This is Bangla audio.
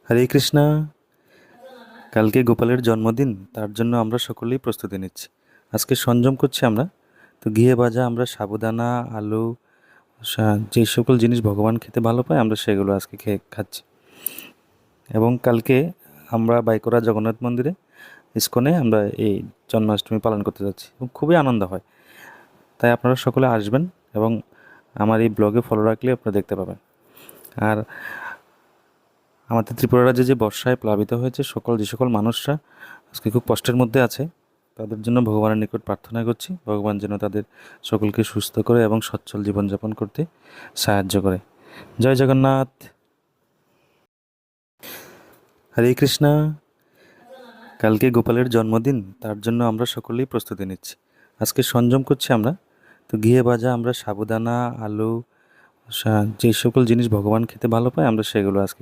হরে কৃষ্ণা। কালকে গোপালের জন্মদিন, তার জন্য আমরা সকলেই প্রস্তুতি নিচ্ছি। আজকে সংযম করছি আমরা। তো ঘিয়ে ভাজা আমরা সাবুদানা, আলু, যে সকল জিনিস ভগবান খেতে ভালো পায় আমরা সেগুলো আজকে খাচ্ছি। এবং কালকে আমরা বাইকোরা জগন্নাথ মন্দিরে, ইস্কনে আমরা এই জন্মাষ্টমী পালন করতে যাচ্ছি এবং খুবই আনন্দ হয়। তাই আপনারা সকলে আসবেন এবং আমার এই ব্লগে ফলো রাখলে আপনারা দেখতে পাবেন। আর আমাদের ত্রিপুরা রাজ্যে যে বর্ষায় প্লাবিত হয়েছে যে সকল মানুষরা আজকে খুব কষ্টের মধ্যে আছে, তাদের জন্য ভগবানের নিকট প্রার্থনা করছি, ভগবান যেন তাদের সকলকে সুস্থ করে এবং সচ্ছল জীবনযাপন করতে সাহায্য করে। জয় জগন্নাথ। হরে কৃষ্ণা। কালকে গোপালের জন্মদিন, তার জন্য আমরা সকলেই প্রস্তুতি নিচ্ছি। আজকে সংযম করছি আমরা। তো ঘিয়ে ভাজা আমরা সাবুদানা, আলু, যে সকল জিনিস ভগবান খেতে ভালো পায় আমরা সেগুলো আজকে